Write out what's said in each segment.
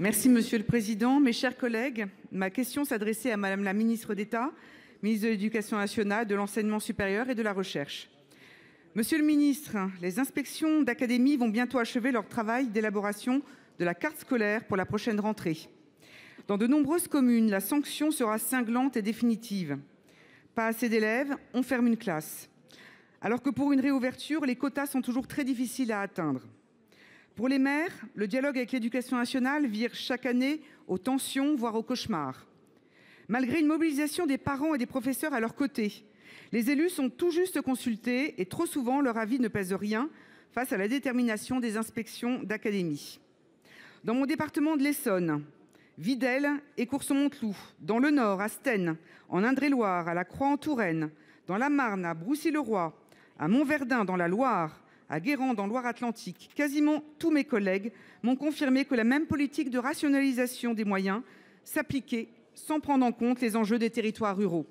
Merci Monsieur le Président. Mes chers collègues, ma question s'adressait à Madame la Ministre d'État, ministre de l'Éducation nationale, de l'Enseignement supérieur et de la Recherche. Monsieur le Ministre, les inspections d'académie vont bientôt achever leur travail d'élaboration de la carte scolaire pour la prochaine rentrée. Dans de nombreuses communes, la sanction sera cinglante et définitive. Pas assez d'élèves, on ferme une classe. Alors que pour une réouverture, les quotas sont toujours très difficiles à atteindre. Pour les maires, le dialogue avec l'Éducation nationale vire chaque année aux tensions, voire aux cauchemars. Malgré une mobilisation des parents et des professeurs à leur côté, les élus sont tout juste consultés et trop souvent leur avis ne pèse rien face à la détermination des inspections d'académie. Dans mon département de l'Essonne, Videl et Courson-Montloup, dans le Nord, à Staines, en Indre-et-Loire, à la Croix-en-Touraine, dans la Marne, à Broussy-le-Roi, à Montverdun, dans la Loire, à Guérande, en Loire-Atlantique, quasiment tous mes collègues m'ont confirmé que la même politique de rationalisation des moyens s'appliquait sans prendre en compte les enjeux des territoires ruraux.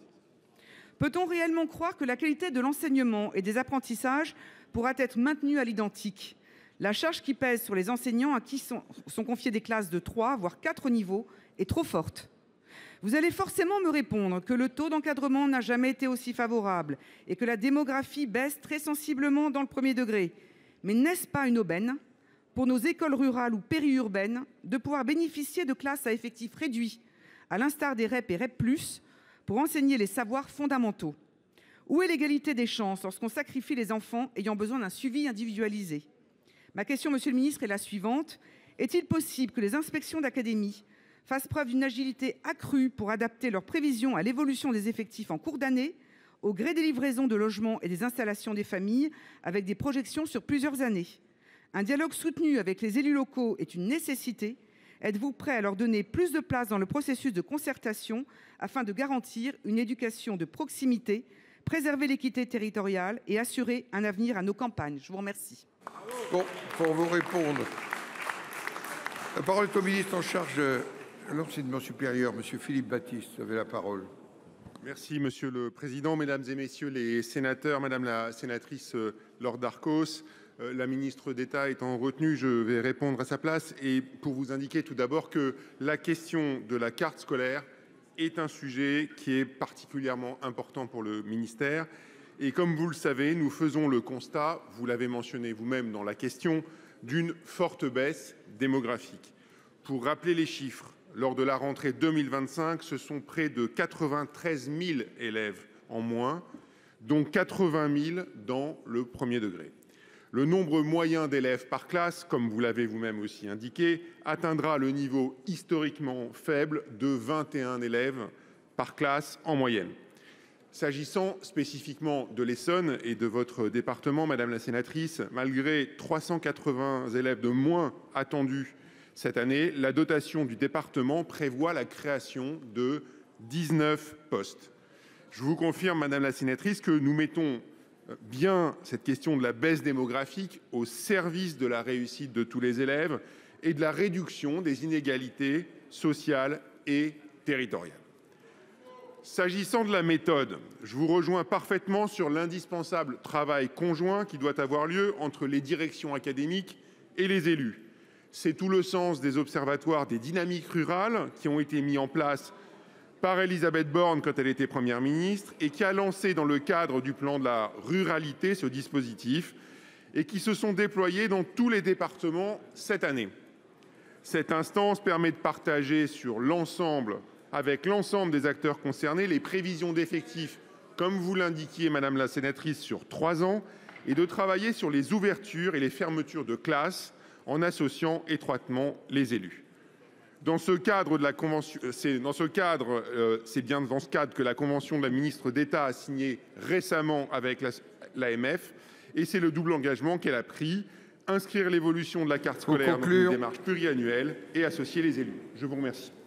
Peut-on réellement croire que la qualité de l'enseignement et des apprentissages pourra être maintenue à l'identique ? La charge qui pèse sur les enseignants à qui sont confiées des classes de 3, voire 4 niveaux, est trop forte. Vous allez forcément me répondre que le taux d'encadrement n'a jamais été aussi favorable et que la démographie baisse très sensiblement dans le premier degré. Mais n'est-ce pas une aubaine pour nos écoles rurales ou périurbaines de pouvoir bénéficier de classes à effectifs réduits, à l'instar des REP et REP+, pour enseigner les savoirs fondamentaux? Où est l'égalité des chances lorsqu'on sacrifie les enfants ayant besoin d'un suivi individualisé? Ma question, Monsieur le Ministre, est la suivante. Est-il possible que les inspections d'académie fassent preuve d'une agilité accrue pour adapter leurs prévisions à l'évolution des effectifs en cours d'année, au gré des livraisons de logements et des installations des familles, avec des projections sur plusieurs années? Un dialogue soutenu avec les élus locaux est une nécessité. Êtes-vous prêt à leur donner plus de place dans le processus de concertation afin de garantir une éducation de proximité, préserver l'équité territoriale et assurer un avenir à nos campagnes? Je vous remercie. Bon, pour vous répondre, la parole est au ministre en charge de l'enseignement supérieur, Monsieur Philippe Baptiste. Vous avez la parole. Merci Monsieur le Président, Mesdames et Messieurs les sénateurs, Madame la sénatrice Laure Darcos, la ministre d'État étant retenue, je vais répondre à sa place et pour vous indiquer tout d'abord que la question de la carte scolaire est un sujet qui est particulièrement important pour le ministère. Et comme vous le savez, nous faisons le constat, vous l'avez mentionné vous-même dans la question, d'une forte baisse démographique. Pour rappeler les chiffres, lors de la rentrée 2025, ce sont près de 93 000 élèves en moins, dont 80 000 dans le premier degré. Le nombre moyen d'élèves par classe, comme vous l'avez vous-même aussi indiqué, atteindra le niveau historiquement faible de 21 élèves par classe en moyenne. S'agissant spécifiquement de l'Essonne et de votre département, Madame la sénatrice, malgré 380 élèves de moins attendus cette année, la dotation du département prévoit la création de 19 postes. Je vous confirme, Madame la sénatrice, que nous mettons bien cette question de la baisse démographique au service de la réussite de tous les élèves et de la réduction des inégalités sociales et territoriales. S'agissant de la méthode, je vous rejoins parfaitement sur l'indispensable travail conjoint qui doit avoir lieu entre les directions académiques et les élus. C'est tout le sens des observatoires des dynamiques rurales qui ont été mis en place par Elisabeth Borne quand elle était Première ministre et qui a lancé dans le cadre du plan de la ruralité ce dispositif et qui se sont déployés dans tous les départements cette année. Cette instance permet de partager avec l'ensemble des acteurs concernés les prévisions d'effectifs, comme vous l'indiquiez, Madame la sénatrice, sur 3 ans, et de travailler sur les ouvertures et les fermetures de classes en associant étroitement les élus. C'est bien dans ce cadre que la convention de la ministre d'État a signé récemment avec l'AMF, et c'est le double engagement qu'elle a pris: inscrire l'évolution de la carte scolaire dans une démarche pluriannuelle et associer les élus. Je vous remercie.